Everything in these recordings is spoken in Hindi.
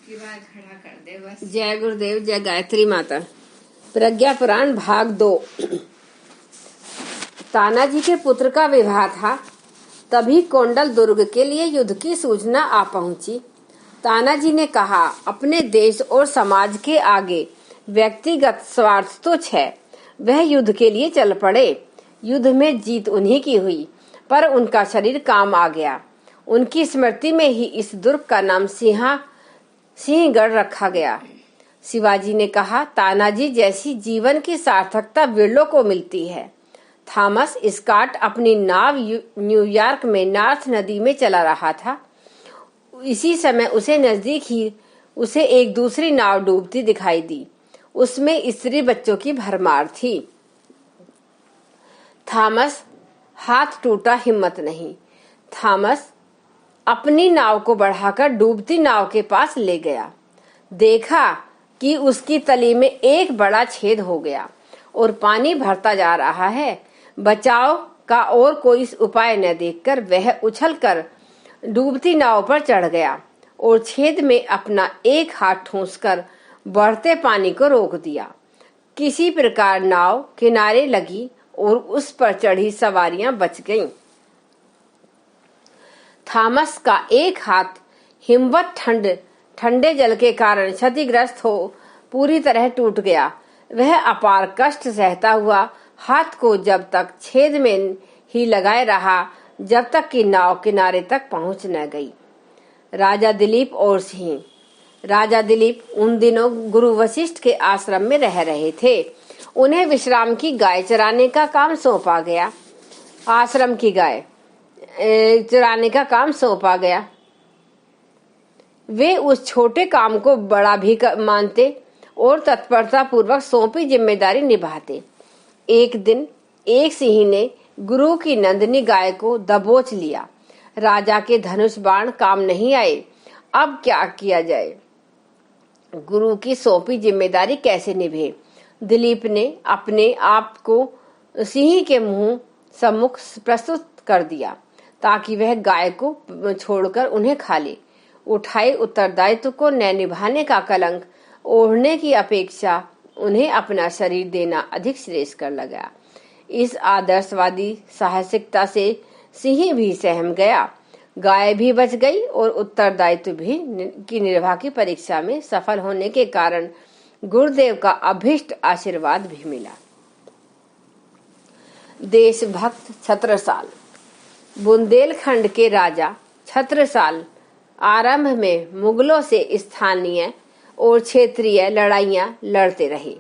खड़ा कर दे बस। जय गुरुदेव, जय गायत्री माता। प्रज्ञा पुराण भाग 2। तानाजी के पुत्र का विवाह था। तभी कोंडल दुर्ग के लिए युद्ध की सूचना आ पहुंची। तानाजी ने कहा, अपने देश और समाज के आगे व्यक्तिगत स्वार्थ तुच्छ है। वह युद्ध के लिए चल पड़े। युद्ध में जीत उन्हीं की हुई, पर उनका शरीर काम आ गया। उनकी स्मृति में ही इस दुर्ग का नाम सिंहगढ़ रखा गया। शिवाजी ने कहा, तानाजी जैसी जीवन की सार्थकता विरलों को मिलती है। थॉमस स्कॉट अपनी नाव न्यूयॉर्क में नॉर्थ नदी में चला रहा था। इसी समय उसे नजदीक ही उसे एक दूसरी नाव डूबती दिखाई दी। उसमें स्त्री बच्चों की भरमार थी। थॉमस हाथ टूटा, हिम्मत नहीं। थॉमस अपनी नाव को बढ़ाकर डूबती नाव के पास ले गया। देखा कि उसकी तली में एक बड़ा छेद हो गया और पानी भरता जा रहा है। बचाव का और कोई उपाय न देखकर वह उछलकर डूबती नाव पर चढ़ गया और छेद में अपना एक हाथ ठूंसकर बढ़ते पानी को रोक दिया। किसी प्रकार नाव किनारे लगी और उस पर चढ़ी सवारियां बच गईं। थॉमस का एक हाथ हिमवत ठंडे जल के कारण क्षतिग्रस्त हो पूरी तरह टूट गया। वह अपार कष्ट सहता हुआ हाथ को जब तक छेद में ही लगाए रहा, जब तक कि नाव किनारे तक पहुंच न गई। राजा दिलीप और सिंह। राजा दिलीप उन दिनों गुरु वशिष्ठ के आश्रम में रह रहे थे। उन्हें विश्राम की गाय चराने का काम सौंपा गया। आश्रम की गाय चराने का काम सौंपा गया। वे उस छोटे काम को बड़ा भी मानते और तत्परता पूर्वक सौंपी जिम्मेदारी निभाते। एक दिन एक सिंह ने गुरु की नंदिनी गाय को दबोच लिया। राजा के धनुष बाण काम नहीं आए। अब क्या किया जाए? गुरु की सौंपी जिम्मेदारी कैसे निभे? दिलीप ने अपने आप को सिंह के मुंह सम्मुख प्रस्तुत कर दिया ताकि वह गाय को छोड़कर उन्हें खा ले। उठाए उत्तरदायित्व को न निभाने का कलंक ओढ़ने की अपेक्षा उन्हें अपना शरीर देना अधिक श्रेयस्कर लगा। इस आदर्शवादी साहसिकता से सिंह भी सहम गया। गाय भी बच गई और उत्तरदायित्व भी की निर्वाह की परीक्षा में सफल होने के कारण गुरुदेव का अभीष्ट आशीर्वाद भी मिला। देशभक्त छत्रसाल। बुंदेलखंड के राजा छत्रसाल आरंभ में मुगलों से स्थानीय और क्षेत्रीय लड़ाइयां लड़ते रहे,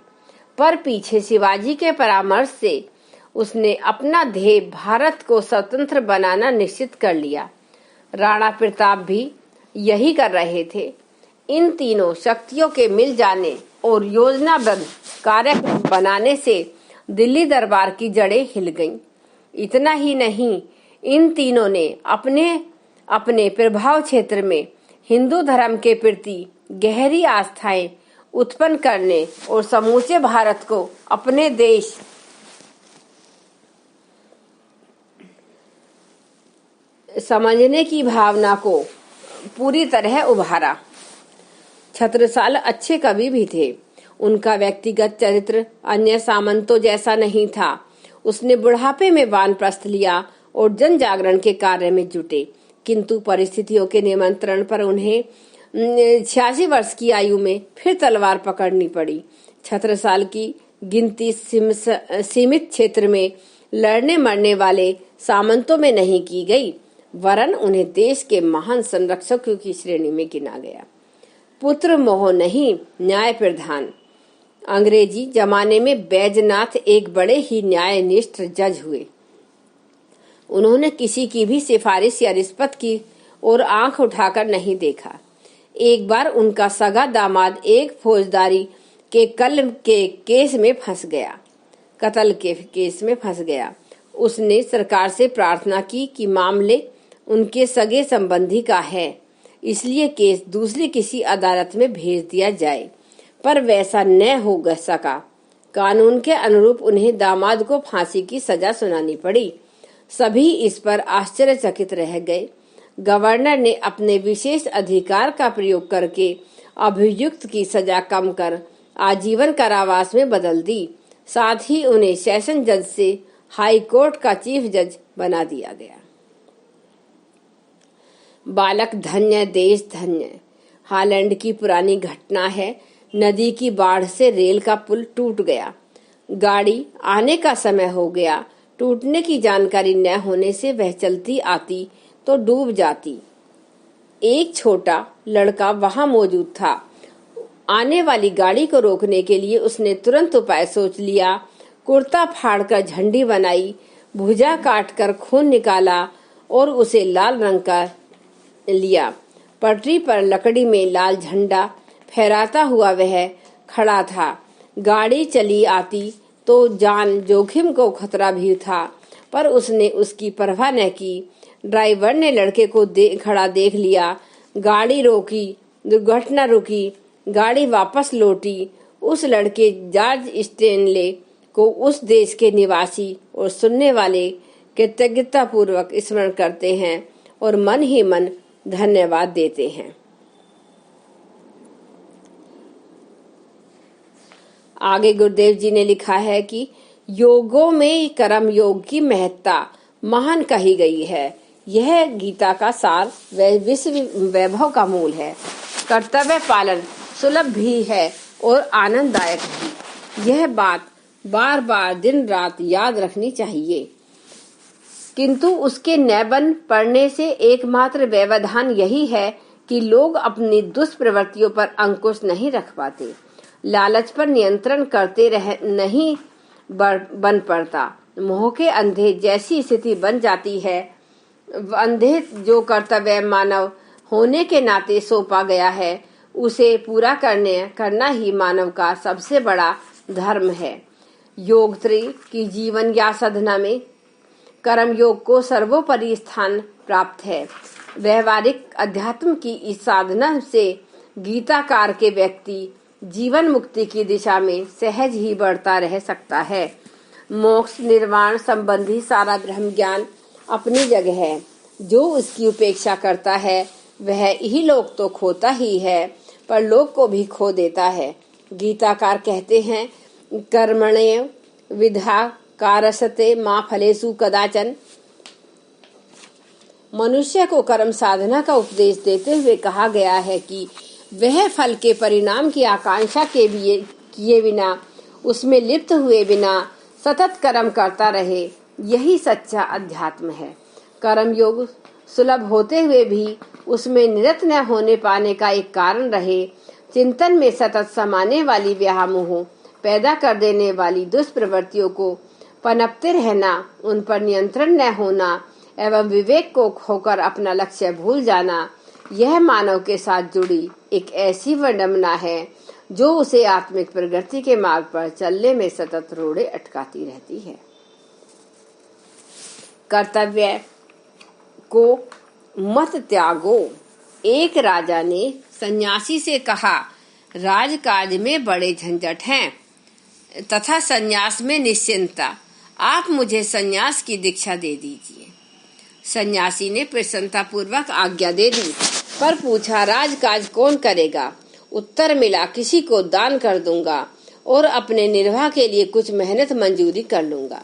पर पीछे शिवाजी के परामर्श से उसने अपना ध्येय भारत को स्वतंत्र बनाना निश्चित कर लिया। राणा प्रताप भी यही कर रहे थे। इन तीनों शक्तियों के मिल जाने और योजनाबद्ध कार्यक्रम बनाने से दिल्ली दरबार की जड़ें हिल गईं। इतना ही नहीं, इन तीनों ने अपने अपने प्रभाव क्षेत्र में हिंदू धर्म के प्रति गहरी आस्थाएं उत्पन्न करने और समूचे भारत को अपने देश समझने की भावना को पूरी तरह उभारा। छत्रसाल अच्छे कवि भी थे। उनका व्यक्तिगत चरित्र अन्य सामंतों जैसा नहीं था। उसने बुढ़ापे में वानप्रस्थ लिया और जन जागरण के कार्य में जुटे, किंतु परिस्थितियों के निमंत्रण पर उन्हें 86 वर्ष की आयु में फिर तलवार पकड़नी पड़ी। छत्रसाल की गिनती सीमित क्षेत्र में लड़ने मरने वाले सामंतों में नहीं की गई, वरन उन्हें देश के महान संरक्षकों की श्रेणी में गिना गया। पुत्र मोह नहीं, न्याय प्रधान। अंग्रेजी जमाने में बैजनाथ एक बड़े ही न्यायनिष्ठ जज हुए। उन्होंने किसी की भी सिफारिश या रिश्वत की और आंख उठाकर नहीं देखा। एक बार उनका सगा दामाद एक फौजदारी के कत्ल के केस में फंस गया। उसने सरकार से प्रार्थना की कि मामले उनके सगे संबंधी का है, इसलिए केस दूसरी किसी अदालत में भेज दिया जाए, पर वैसा न हो सका। कानून के अनुरूप उन्हें दामाद को फांसी की सजा सुनानी पड़ी। सभी इस पर आश्चर्यचकित रह गए। गवर्नर ने अपने विशेष अधिकार का प्रयोग करके अभियुक्त की सजा कम कर आजीवन कारावास में बदल दी। साथ ही उन्हें सेशन जज से हाई कोर्ट का चीफ जज बना दिया गया। बालक धन्य देश धन्य। हालैंड की पुरानी घटना है। नदी की बाढ़ से रेल का पुल टूट गया। गाड़ी आने का समय हो गया। टूटने की जानकारी न होने से वह चलती आती तो डूब जाती। एक छोटा लड़का वहां मौजूद था। आने वाली गाड़ी को रोकने के लिए उसने तुरंत उपाय सोच लिया। कुर्ता फाड़कर झंडी बनाई, भुजा काटकर खून निकाला और उसे लाल रंग का लिया। पटरी पर लकड़ी में लाल झंडा फहराता हुआ वह खड़ा था। गाड़ी चली आती तो जान जोखिम को खतरा भी था, पर उसने उसकी परवाह न की। ड्राइवर ने लड़के को खड़ा देख लिया। गाड़ी रोकी, दुर्घटना रुकी, गाड़ी वापस लौटी। उस लड़के जॉर्ज स्टेनले को उस देश के निवासी और सुनने वाले कृतज्ञता पूर्वक स्मरण करते हैं और मन ही मन धन्यवाद देते हैं। आगे गुरुदेव जी ने लिखा है कि योगों में कर्म योग की महत्ता महान कही गई है। यह गीता का सार विश्व वैभव का मूल है। कर्तव्य पालन सुलभ भी है और आनंददायक भी। यह बात बार बार दिन रात याद रखनी चाहिए, किंतु उसके न बन पड़ने से एकमात्र व्यवधान यही है कि लोग अपनी दुष्प्रवृत्तियों पर अंकुश नहीं रख पाते। लालच पर नियंत्रण करते रह नहीं बन पड़ता। मोह के अंधे जैसी स्थिति बन जाती है। अंधे जो कर्तव्य मानव होने के नाते सौंपा गया है, उसे पूरा करना ही मानव का सबसे बड़ा धर्म है। योगत्रय की जीवन या साधना में कर्म योग को सर्वोपरि स्थान प्राप्त है। व्यवहारिक अध्यात्म की इस साधना से गीताकार के व्यक्ति जीवन मुक्ति की दिशा में सहज ही बढ़ता रह सकता है। मोक्ष निर्वाण संबंधी सारा ब्रह्म ज्ञान अपनी जगह है। जो उसकी उपेक्षा करता है वह ही लोक तो खोता ही है, पर लोक को भी खो देता है। गीताकार कहते हैं, कर्मण्य विधा कारसते मां फलेषु कदाचन। मनुष्य को कर्म साधना का उपदेश देते हुए कहा गया है कि वह फल के परिणाम की आकांक्षा किए बिना, उसमें लिप्त हुए बिना सतत कर्म करता रहे। यही सच्चा अध्यात्म है। कर्म योग सुलभ होते हुए भी उसमें निरत न होने पाने का एक कारण रहे। चिंतन में सतत समाने वाली व्यामोह पैदा कर देने वाली दुष्प्रवृत्तियों को पनपते रहना, उन पर नियंत्रण न होना एवं विवेक को खोकर अपना लक्ष्य भूल जाना, यह मानव के साथ जुड़ी एक ऐसी विडंबना है जो उसे आत्मिक प्रगति के मार्ग पर चलने में सतत रोड़े अटकाती रहती है। कर्तव्य को मत त्यागो। एक राजा ने सन्यासी से कहा, राजकाज में बड़े झंझट हैं तथा सन्यास में निश्चिंतता। आप मुझे सन्यास की दीक्षा दे दीजिए। सन्यासी ने प्रसन्नता पूर्वक आज्ञा दे दी, पर पूछा, राजकाज कौन करेगा? उत्तर मिला, किसी को दान कर दूंगा और अपने निर्वाह के लिए कुछ मेहनत मंजूरी कर लूंगा।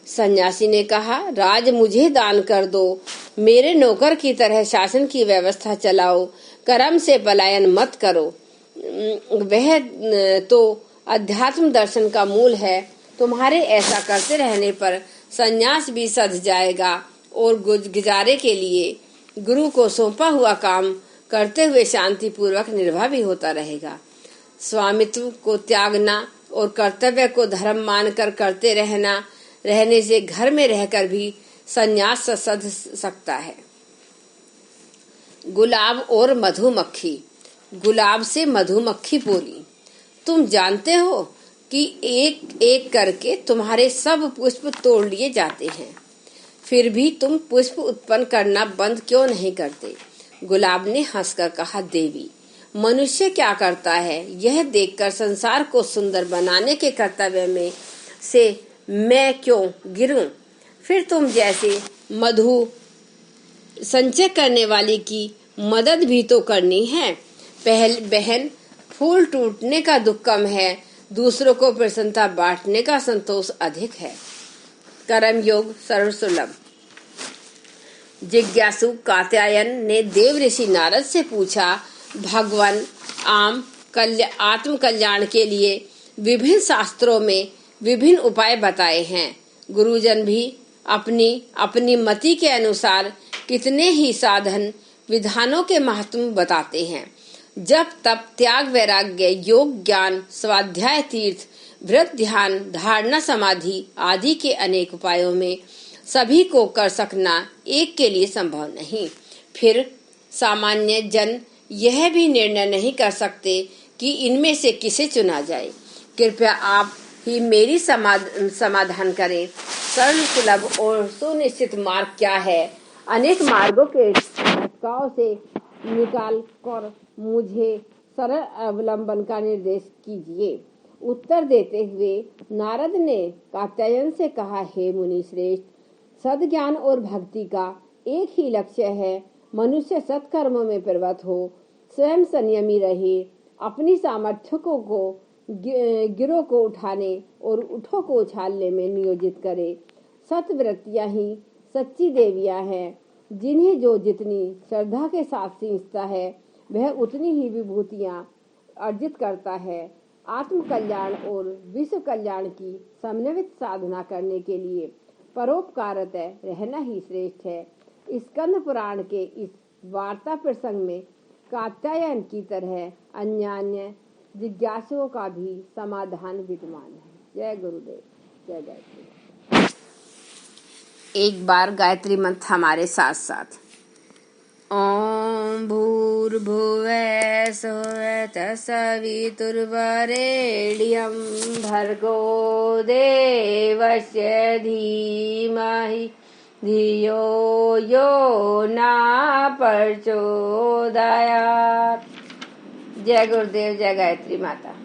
सन्यासी ने कहा, राज मुझे दान कर दो, मेरे नौकर की तरह शासन की व्यवस्था चलाओ, कर्म से पलायन मत करो। वह तो अध्यात्म दर्शन का मूल है। तुम्हारे ऐसा करते रहने पर सन्यास भी सध जाएगा और गुजारे के लिए गुरु को सौंपा हुआ काम करते हुए शांति पूर्वक निर्वाह भी होता रहेगा। स्वामित्व को त्यागना और कर्तव्य को धर्म मानकर करते रहने से घर में रहकर भी सन्यास सध सकता है। गुलाब और मधुमक्खी। गुलाब से मधुमक्खी बोली, तुम जानते हो कि एक एक करके तुम्हारे सब पुष्प तोड़ लिए जाते हैं, फिर भी तुम पुष्प उत्पन्न करना बंद क्यों नहीं करते? गुलाब ने हंसकर कहा, देवी, मनुष्य क्या करता है यह देखकर संसार को सुंदर बनाने के कर्तव्य में से मैं क्यों गिरूं? फिर तुम जैसे मधु संचय करने वाली की मदद भी तो करनी है। बहन, फूल टूटने का दुख कम है, दूसरों को प्रसन्नता बांटने का संतोष अधिक है। कर्म योग सर्वसुलभ। जिज्ञासु कात्यायन ने देव ऋषि नारद से पूछा, भगवान आत्म कल्याण के लिए विभिन्न शास्त्रों में विभिन्न उपाय बताए हैं। गुरुजन भी अपनी अपनी मति के अनुसार कितने ही साधन विधानों के महत्व बताते हैं। जब तप, त्याग, वैराग्य, योग, ज्ञान, स्वाध्याय, तीर्थ, व्रत, ध्यान, धारणा, समाधि आदि के अनेक उपायों में सभी को कर सकना एक के लिए संभव नहीं। फिर सामान्य जन यह भी निर्णय नहीं कर सकते कि इनमें से किसे चुना जाए। कृपया आप ही मेरी समाधान करें। सरल, सुलभ और सुनिश्चित मार्ग क्या है? अनेक मार्गों के भटकाव से निकाल कर मुझे सरल अवलंबन का निर्देश कीजिए। उत्तर देते हुए नारद ने कात्यायन से कहा, हे मुनि श्रेष्ठ, सद्ज्ञान और भक्ति का एक ही लक्ष्य है। मनुष्य सत्कर्मों में प्रवृत्त हो, स्वयं संयमी रहे, अपनी सामर्थ्य को गिरों को उठाने और ऊँटों को उछालने में नियोजित करे। सतव्रतियां ही सच्ची देवियां हैं, जिन्हें जो जितनी श्रद्धा के साथ सींचता है वह उतनी ही विभूतियां अर्जित करता है। आत्म कल्याण और विश्व कल्याण की समन्वित साधना करने के लिए परोपकारतः रहना ही श्रेष्ठ है। स्कंद पुराण के इस वार्ता प्रसंग में कात्यायन की तरह अन्य जिज्ञासुओं का भी समाधान विद्यमान है। जय गुरुदेव, जय गायत्री। एक बार गायत्री मंत्र हमारे साथ साथ। ओम भूर्भुवः स्वः तत्सवितुर्वरेण्यं भर्गो देवस्य धीमहि धियो यो न प्रचोदयात्। जय गुरुदेव, जय गायत्री माता।